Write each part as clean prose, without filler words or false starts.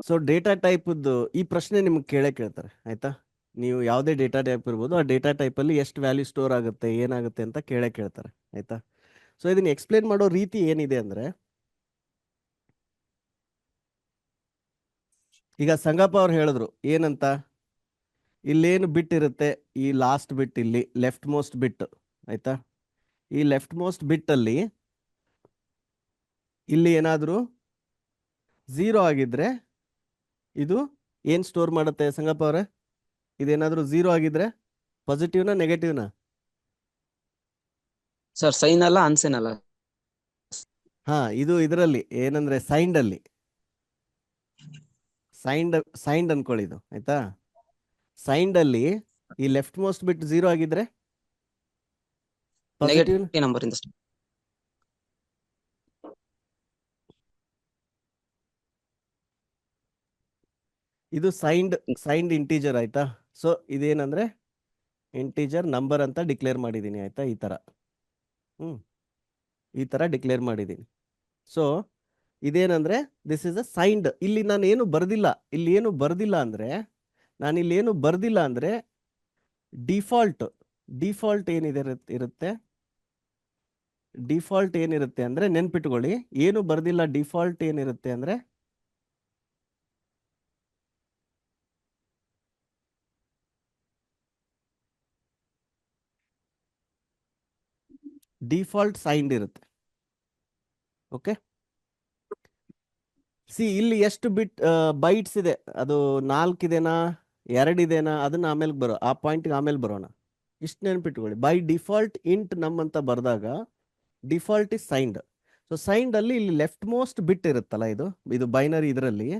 So data type ಈ ಪ್ರಶ್ನೆ ನಿಮ್ಗೆ ಕೇಳ್ತಾರೆ ಆಯ್ತಾ. ನೀವು ಯಾವುದೇ ಡೇಟಾ ಟೈಪ್ ಇರ್ಬೋದು, ಆ ಡೇಟಾ ಟೈಪಲ್ಲಿ ಎಷ್ಟು ವ್ಯಾಲ್ಯೂ ಸ್ಟೋರ್ ಆಗುತ್ತೆ ಏನಾಗುತ್ತೆ ಅಂತ ಕೇಳ್ತಾರೆ ಆಯ್ತಾ. ಸೊ ಇದನ್ನ ಎಕ್ಸ್ಪ್ಲೇನ್ ಮಾಡೋ ರೀತಿ ಏನಿದೆ ಅಂದ್ರೆ, ಈಗ ಸಂಗಪ್ಪ ಅವ್ರು ಹೇಳಿದ್ರು ಏನಂತ, ಇಲ್ಲೇನು ಬಿಟ್ ಇರುತ್ತೆ, ಈ ಲಾಸ್ಟ್ ಬಿಟ್ ಇಲ್ಲಿ ಲೆಫ್ಟ್ ಮೋಸ್ಟ್ ಬಿಟ್ ಆಯ್ತಾ. ಈ ಲೆಫ್ಟ್ ಮೋಸ್ಟ್ ಬಿಟ್ ಅಲ್ಲಿ ಇಲ್ಲಿ ಏನಾದರೂ 0 ಆಗಿದ್ರೆ ಇದು ಏನ್ ಸ್ಟೋರ್ ಮಾಡುತ್ತೆ ಸಂಗಪ್ಪ ಅವ್ರೆ? ಇದೇನಾದ್ರೂ 0 ಆಗಿದ್ರೆ ಪಾಸಿಟಿವ್ನಾ ನೆಗೆಟಿವ್ನಾ? ಸರ್ ಸೈನ್ ಅಲ್ಲ ಅನ್ಸೈನ್ ಅಲ್ಲ? ಹಾ, ಇದು ಇದರಲ್ಲಿ ಏನಂದ್ರೆ ಸೈನ್ಡ್ ಅಲ್ಲಿ, ಸೈನ್ಡ್ ಅನ್ಕೊಳ್ಳಿ ಇದು ಆಯ್ತಾ. ಸೈನ್ಡ್ ಅಲ್ಲಿ ಈ ಲೆಫ್ಟ್ ಮೋಸ್ಟ್ ಬಿಟ್ 0 ಆಗಿದ್ರೆ ಪಾಸಿಟಿವ್, ನೆಗೆಟಿವ್ ನಂಬರ್ ಇಂದ ಇದು ಸೈನ್ಡ್ ಇಂಟೀಜರ್ ಆಯ್ತಾ. ಸೊ ಇದೇನಂದ್ರೆ ಇಂಟೀಜರ್ ನಂಬರ್ ಅಂತ ಡಿಕ್ಲೇರ್ ಮಾಡಿದ್ದೀನಿ ಆಯ್ತಾ, ಈ ತರ ಈ ತರ ಡಿಕ್ಲೇರ್ ಮಾಡಿದ್ದೀನಿ. ಸೊ ಇದೇನಂದ್ರೆ ದಿಸ್ ಇಸ್ ಅ ಸೈನ್ಡ್. ಇಲ್ಲಿ ನಾನು ಏನು ಬರ್ದಿಲ್ಲ, ಇಲ್ಲಿ ಏನು ಬರ್ದಿಲ್ಲ ಅಂದ್ರೆ, ನಾನು ಇಲ್ಲಿ ಏನು ಬರ್ದಿಲ್ಲ ಅಂದ್ರೆ ಡಿಫಾಲ್ಟ್ ಏನಿದೆ ಇರುತ್ತೆ, ಡಿಫಾಲ್ಟ್ ಏನಿರುತ್ತೆ ಅಂದ್ರೆ ನೆನ್ಪಿಟ್ಕೊಳ್ಳಿ, ಏನು ಬರ್ದಿಲ್ಲ ಡಿಫಾಲ್ಟ್ ಏನಿರುತ್ತೆ ಅಂದ್ರೆ ಡಿಫಾಲ್ಟ್ ಸೈನ್ಡ್ ಇರುತ್ತೆ. ಓಕೆ, ಸಿ ಇಲ್ಲಿ ಎಷ್ಟು ಬಿಟ್ ಬೈಟ್ಸ್ ಇದೆ, ಅದು 4 ಇದೆನಾ 2 ಇದೆನಾ ಅದನ್ನ ಆಮೇಲೆ ಆ ಪಾಯಿಂಟ್ಗೆ ಆಮೇಲೆ ಬರೋಣ. ಇಷ್ಟು ನೆನ್ಪಿಟ್ಕೊಳ್ಳಿ, ಬೈ ಡಿಫಾಲ್ಟ್ ಇಂಟ್ ನಮ್ ಅಂತ ಬರೆದಾಗ default is signed. So signed ಅಲ್ಲಿ ಇಲ್ಲಿ ಲೆಫ್ಟ್ ಮೋಸ್ಟ್ ಬಿಟ್ ಇರುತ್ತಲ್ಲ, ಇದು ಬೈನರಿ, ಇದರಲ್ಲಿ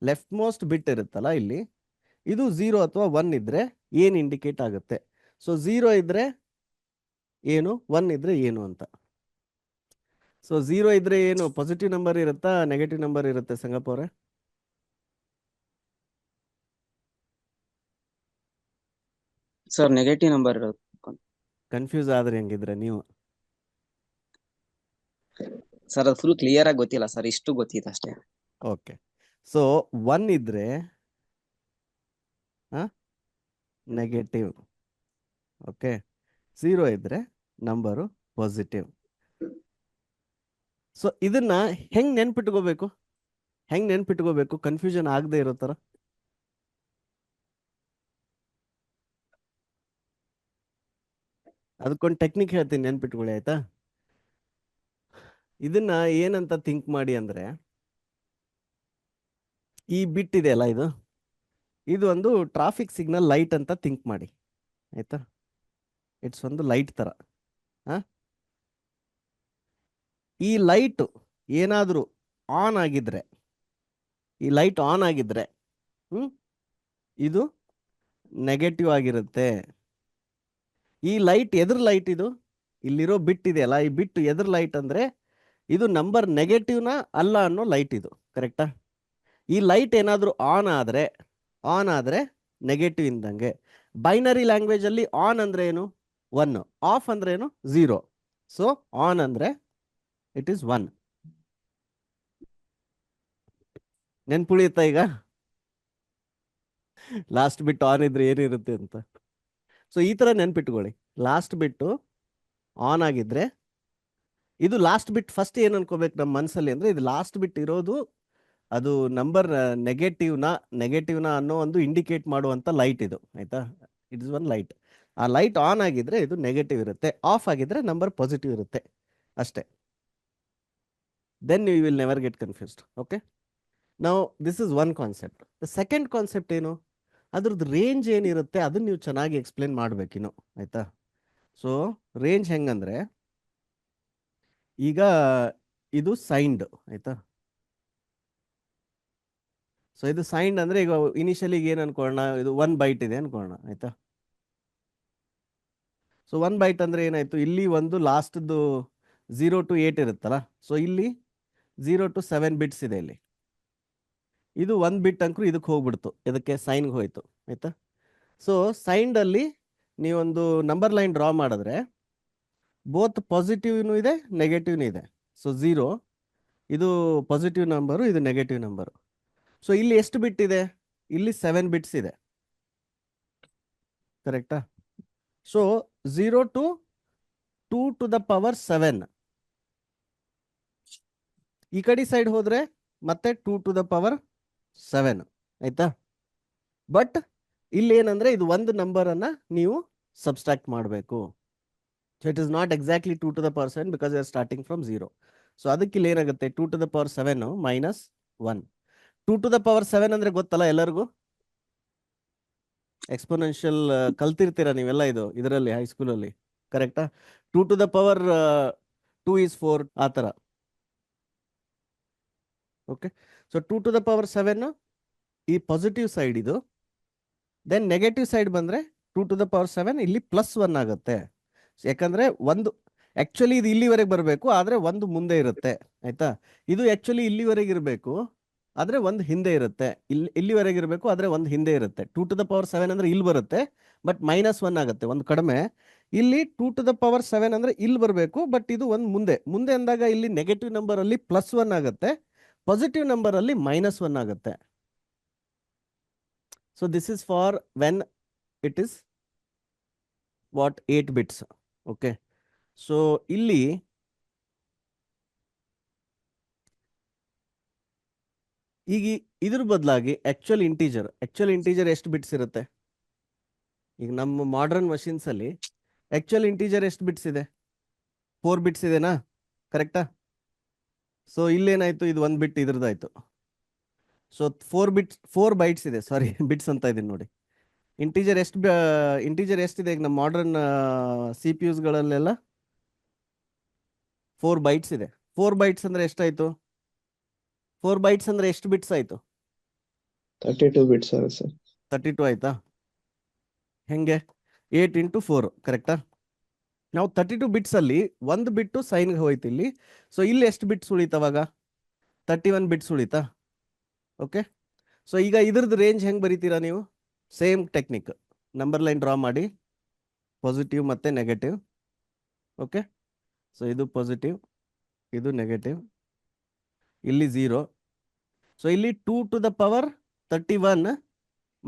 ಲೆಫ್ಟ್ ಮೋಸ್ಟ್ ಬಿಟ್ ಇರುತ್ತಲ್ಲ ಇಲ್ಲಿ, ಇದು 0 ಅಥವಾ 1 ಇದ್ರೆ ಏನು ಇಂಡಿಕೇಟ್ ಆಗುತ್ತೆ. ಸೊ 0 ಇದ್ರೆ ಏನು, 1 ಇದ್ರೆ ಏನು ಅಂತ. ಸೊ 0 ಇದ್ರೆ ಏನು ಪಾಸಿಟಿವ್ ನಂಬರ್ ಇರುತ್ತಾ ನೆಗೆಟಿವ್ ನಂಬರ್ ಇರುತ್ತೆ ಸಂಗಪ್ಪ ಅವರೇ? ಸರ್ ನೆಗೆಟಿವ್ ನಂಬರ್ ಇರೋದು. ಕನ್ಫ್ಯೂಸ್ ಆದ್ರಿ ಹಂಗಿದ್ರೆ ನೀವು? ಸರ್ ಅದು ಫುಲ್ ಕ್ಲಿಯರ್ ಆಗಿ ಗೊತ್ತಿಲ್ಲ ಸರ್, ಇಷ್ಟು ಗೊತ್ತಿದೆ ಅಷ್ಟೇ. ಓಕೆ, ಸೊ 1 ಇದ್ರೆ ನೆಗೆಟಿವ್, ಓಕೆ, 0 ಇದ್ರೆ ನಂಬರು ಪಾಸಿಟಿವ್. ಸೊ ಇದನ್ನ ಹೆಂಗ್ ನೆನ್ಪಿಟ್ಕೋಬೇಕು ಕನ್ಫ್ಯೂಷನ್ ಆಗದೆ ಇರೋ ತರ? ಅದಕ್ಕೊಂದು ಟೆಕ್ನಿಕ್ ಹೇಳ್ತೀನಿ, ನೆನ್ಪಿಟ್ಕೊಳ್ಳಿ ಆಯ್ತಾ. ಇದನ್ನ ಏನಂತ ಥಿಂಕ್ ಮಾಡಿ ಅಂದ್ರೆ, ಈ ಬಿಟ್ ಇದೆಯಲ್ಲ ಇದು ಒಂದು ಟ್ರಾಫಿಕ್ ಸಿಗ್ನಲ್ ಲೈಟ್ ಅಂತ ಥಿಂಕ್ ಮಾಡಿ ಆಯ್ತಾ. ಇಟ್ಸ್ ಒಂದು ಲೈಟ್ ತರ. ಈ ಲೈಟ್ ಏನಾದರೂ ಆನ್ ಆಗಿದ್ರೆ, ಈ ಲೈಟ್ ಆನ್ ಆಗಿದ್ರೆ ಇದು ನೆಗೆಟಿವ್ ಆಗಿರುತ್ತೆ. ಈ ಲೈಟ್ ಎದ್ರ ಲೈಟ್, ಇಲ್ಲಿರೋ ಬಿಟ್ ಇದೆಯಲ್ಲ, ಈ ಬಿಟ್ ಎದ್ರ ಲೈಟ್ ಅಂದ್ರೆ ಇದು ನಂಬರ್ ನೆಗೆಟಿವ್ನ ಅಲ್ಲ ಅನ್ನೋ ಲೈಟ್ ಇದು, ಕರೆಕ್ಟಾ? ಈ ಲೈಟ್ ಏನಾದರೂ ಆನ್ ಆದ್ರೆ ನೆಗೆಟಿವ್ ಇಂದಂಗೆ. ಬೈನರಿ ಲ್ಯಾಂಗ್ವೇಜ್ ಅಲ್ಲಿ ಆನ್ ಅಂದ್ರೆ ಏನು 1, ಆಫ್ ಅಂದ್ರೆ ಏನು 0. ಸೊ ಆನ್ ಅಂದ್ರೆ ಇಟ್ ಈಸ್ 1. ನೆನ್ಪುಳಿಯುತ್ತಾ ಈಗ ಲಾಸ್ಟ್ ಬಿಟ್ ಆನ್ ಇದ್ರೆ ಏನಿರುತ್ತೆ ಅಂತ? ಸೊ ಈ ತರ ನೆನ್ಪಿಟ್ಕೊಳ್ಳಿ, ಲಾಸ್ಟ್ ಬಿಟ್ಟು ಆನ್ ಆಗಿದ್ರೆ, ಇದು ಲಾಸ್ಟ್ ಬಿಟ್ ಫಸ್ಟ್ ಏನ್ ಅನ್ಕೋಬೇಕು ನಮ್ಮ ಮನಸ್ಸಲ್ಲಿ ಅಂದ್ರೆ, ಇದು ಲಾಸ್ಟ್ ಬಿಟ್ ಇರೋದು ಅದು ನಂಬರ್ ನೆಗೆಟಿವ್ನ ಅನ್ನೋ ಒಂದು ಇಂಡಿಕೇಟ್ ಮಾಡುವಂತ ಲೈಟ್ ಇದು ಆಯ್ತಾ. It is one light. ಆ ಲೈಟ್ ಆನ್ ಆಗಿದ್ರೆ ಇದು ನೆಗೆಟಿವ್ ಇರುತ್ತೆ, ಆಫ್ ಆಗಿದ್ರೆ ನಂಬರ್ ಪಾಸಿಟಿವ್ ಇರುತ್ತೆ ಅಷ್ಟೇ. Then you will never get confused. Okay, ನಾವು this is one concept. The second concept ಏನು, ಅದ್ರದ್ದು ರೇಂಜ್ ಏನಿರುತ್ತೆ ಅದನ್ನ ನೀವು ಚೆನ್ನಾಗಿ ಎಕ್ಸ್ಪ್ಲೇನ್ ಮಾಡ್ಬೇಕಿನ್ನು ಆಯ್ತಾ. ಸೊ ರೇಂಜ್ ಹೆಂಗಂದ್ರೆ, ಈಗ ಇದು ಸೈನ್ಡ್ ಆಯ್ತಾ. ಸೊ ಇದು ಸೈನ್ಡ್ ಅಂದ್ರೆ, ಈಗ ಇನಿಷಿಯಲಿ ಏನ್ ಅನ್ಕೊಳ್ಳೋಣ, ಇದು 1 ಬೈಟ್ ಇದೆ ಅನ್ಕೊಳ್ಳೋಣ ಆಯ್ತಾ. ಸೊ 1 ಬೈಟ್ ಅಂದ್ರೆ ಏನಾಯ್ತು, ಇಲ್ಲಿ ಒಂದು ಲಾಸ್ಟ್ದು 0 to 8 ಇರುತ್ತಲ್ಲ, ಸೊ ಇಲ್ಲಿ 0 to 7 ಬಿಟ್ಸ್ ಇದೆ ಇಲ್ಲಿ. ಇದು 1 ಬಿಟ್ ಅಂಕರು ಇದಕ್ಕೆ ಹೋಗ್ಬಿಡ್ತು, ಇದಕ್ಕೆ ಸೈನ್ಗೆ ಹೋಯ್ತು ಆಯ್ತಾ. ಸೊ ಸೈನ್ಡ್ ಅಲ್ಲಿ ನೀವೊಂದು ನಂಬರ್ ಲೈನ್ ಡ್ರಾ ಮಾಡಿದ್ರೆ ಬೋತ್ ಪಾಸಿಟಿವ್ನು ಇದೆ ನೆಗೆಟಿವ್ನು ಇದೆ. ಸೊ 0 ಇದು ಪಾಸಿಟಿವ್ ನಂಬರು, ಇದು ನೆಗೆಟಿವ್ ನಂಬರು. ಸೊ ಇಲ್ಲಿ ಎಷ್ಟು ಬಿಟ್ ಇದೆ? ಇಲ್ಲಿ 7 ಬಿಟ್ಸ್ ಇದೆ, ಕರೆಕ್ಟಾ? So 0 to 2 to the power 7. ಈ ಕಡೆ ಸೈಡ್ ಹೋದ್ರೆ ಮತ್ತೆ 2 to the power 7, ಆಯ್ತಾ? ಬಟ್ ಇಲ್ಲಿ ಏನಂದ್ರೆ ಇದು ಒಂದು ನಂಬರ್ ಅನ್ನ ನೀವು ಸಬ್ಸ್ಟ್ರಾಕ್ಟ್ ಮಾಡಬೇಕು. So it is not exactly 2 to the power 7 because you are starting from 0. So ಅದಕ್ಕೆ ಇಲ್ಲಿ ಏನಾಗುತ್ತೆ, 2 to the power 7 minus 1. 2 to the power 7 ಅಂದ್ರೆ ಗೊತ್ತಲ್ಲ ಎಲ್ಲರಿಗೂ? ಎಕ್ಸ್ಪೋನೆನ್ಷಿಯಲ್ ಕಲ್ತಿರ್ತೀರಾ ನೀವೆಲ್ಲ ಇದರಲ್ಲಿ ಹೈಸ್ಕೂಲಲ್ಲಿ, ಕರೆಕ್ಟಾ? 2 to the power 2 is 4, ಆ ಥರ. Okay, so 2 to the power 7 ಈ ಪಾಸಿಟಿವ್ ಸೈಡ್ ಇದು. ದೆನ್ ನೆಗೆಟಿವ್ ಸೈಡ್ ಬಂದರೆ 2 to the power 7 ಇಲ್ಲಿ +1 ಆಗುತ್ತೆ. ಯಾಕಂದರೆ ಒಂದು ಆ್ಯಕ್ಚುಲಿ ಇದು ಇಲ್ಲಿವರೆಗೆ ಬರಬೇಕು, ಆದರೆ ಒಂದು ಮುಂದೆ ಇರುತ್ತೆ, ಆಯಿತಾ? ಇದು ಆ್ಯಕ್ಚುಲಿ ಇಲ್ಲಿವರೆಗೆ ಇರಬೇಕು, ಆದರೆ ಒಂದು ಹಿಂದೆ ಇರುತ್ತೆ. ಇಲ್ಲಿವರೆಗೆ ಇರಬೇಕು, ಆದರೆ ಒಂದು ಹಿಂದೆ ಇರುತ್ತೆ. 2 to the power 7 ಅಂದರೆ ಇಲ್ಲಿ ಬರುತ್ತೆ, ಬಟ್ -1 ಆಗುತ್ತೆ, ಒಂದು ಕಡಿಮೆ. ಇಲ್ಲಿ 2 to the power 7 ಅಂದರೆ ಇಲ್ಲಿ ಬರಬೇಕು, ಬಟ್ ಇದು ಒಂದು ಮುಂದೆ ಅಂದಾಗ ಇಲ್ಲಿ ನೆಗೆಟಿವ್ ನಂಬರಲ್ಲಿ +1 ಆಗುತ್ತೆ, ಪಾಸಿಟಿವ್ ನಂಬರಲ್ಲಿ -1 ಆಗುತ್ತೆ. So this is for when it is what 8 bits. Okay, so ಇಲ್ಲಿ ಈಗ ಇದ್ರ ಬದಲಾಗಿ ಆಕ್ಚುಯಲ್ ಇಂಟೀಜರ್ ಎಷ್ಟು ಬಿಟ್ಸ್ ಇರುತ್ತೆ? ಈಗ ನಮ್ಮ ಮಾಡರ್ನ್ ಮಷಿನ್ಸ್ ಅಲ್ಲಿ ಆಕ್ಚುಯಲ್ ಇಂಟೀಜರ್ ಎಷ್ಟು ಬಿಟ್ಸ್ ಇದೆ? 4 ಬಿಟ್ಸ್ ಇದೆನಾ, ಕರೆಕ್ಟಾ? ಸೊ ಇಲ್ಲೇನಾಯ್ತು, ಇದು 1 ಬಿಟ್ ಇದ್ರದ್ದಾಯ್ತು. ಸೊ 4 ಬೈಟ್ಸ್ ಇದೆ, ಸಾರಿ ಬಿಟ್ಸ್ ಅಂತ ಇದೀನಿ ನೋಡಿ. ಇಂಟೀಜರ್ ಎಷ್ಟಿದೆ ಈಗ ನಮ್ಮ ಮಾಡರ್ನ್ CPUsಗಳಲ್ಲೆಲ್ಲ? 4 ಬೈಟ್ಸ್ ಇದೆ. 4 ಬೈಟ್ಸ್ ಅಂದ್ರೆ ಎಷ್ಟಾಯ್ತು? 4 ಬೈಟ್ಸ್ ಅಂದ್ರೆ ಎಷ್ಟು ಬಿಟ್ಸ್ ಆಯ್ತು? 32 ಬಿಟ್ಸ್ ಆಗುತ್ತೆ ಸರ್. 32 ಆಯ್ತಾ? ಹೆಂಗೆ? 8 into 4, ಕರೆಕ್ಟಾ? ನಾವು 32 ಬಿಟ್ಸ್ ಅಲ್ಲಿ 1 ಬಿಟ್ಟು ಸೈನ್ಗೆ ಹೋಯ್ತು ಇಲ್ಲಿ. ಸೊ ಇಲ್ಲಿ ಎಷ್ಟು ಬಿಟ್ಸ್ ಉಳಿತವಾಗ? 31 ಬಿಟ್ಸ್ ಉಳಿತಾ? ಓಕೆ, ಸೊ ಈಗ ಇದ್ರದ್ದು ರೇಂಜ್ ಹೆಂಗೆ ಬರೀತೀರಾ ನೀವು? Same technique, number line draw ಮಾಡಿ, ಪಾಸಿಟಿವ್ ಮತ್ತು ನೆಗೆಟಿವ್. ಓಕೆ, ಸೊ ಇದು ಪಾಸಿಟಿವ್, ಇದು ನೆಗೆಟಿವ್, ಇಲ್ಲಿ 0. ಸೊ ಇಲ್ಲಿ 2 to the power 31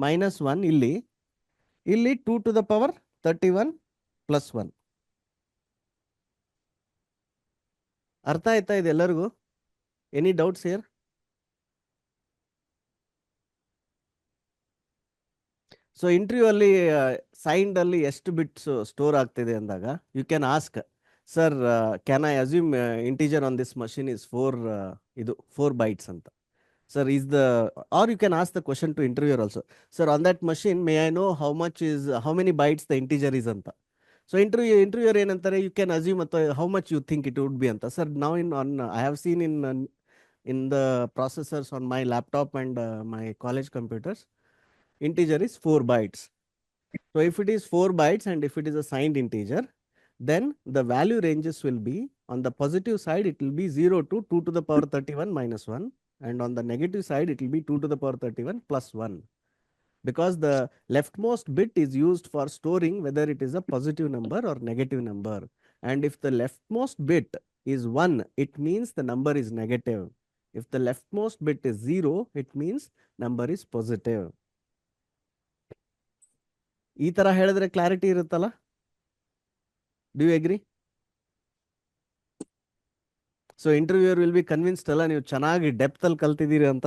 -1, ಇಲ್ಲಿ 2 to the power 31 +1. ಅರ್ಥ ಆಯ್ತಾ ಇದು ಎಲ್ಲರಿಗೂ? Any doubts here? So interview ಅಲ್ಲಿ ಸೈನ್ಡ್ ಅಲ್ಲಿ ಎಷ್ಟು ಬಿಟ್ಸ್ ಸ್ಟೋರ್ ಆಗ್ತಿದೆ ಅಂದಾಗ you can ask, sir can I assume integer on this machine is 4 bytes ಅಂತ. Sir is the, are you can ask the question to interviewer also, sir on that machine may I know how many bytes the integer is ಅಂತ. So interviewer ಏನಂತಾರೆ, you can assume ಅಥವಾ how much you think it would be ಅಂತ. Sir ನಾವು I have seen in the processors on my laptop and my college computers, integer is 4 bytes. So if it is 4 bytes and if it is a signed integer, then the value ranges will be, on the positive side it will be 0 to 2 to the power 31 -1, and on the negative side it will be 2 to the power 31 +1, because the leftmost bit is used for storing whether it is a positive number or negative number. And if the leftmost bit is 1, it means the number is negative. If the leftmost bit is 0, it means number is positive. ಈ ತರ ಹೇಳಿದ್ರೆ clarity ಇರುತ್ತಲ್ಲ? Do you agree? So interviewer will be convinced ಅಲ್ಲ ನೀವು ಚೆನ್ನಾಗಿ depth ಅಲ್ಲಿ ಕಲ್ತಿದ್ದೀರಿ ಅಂತ.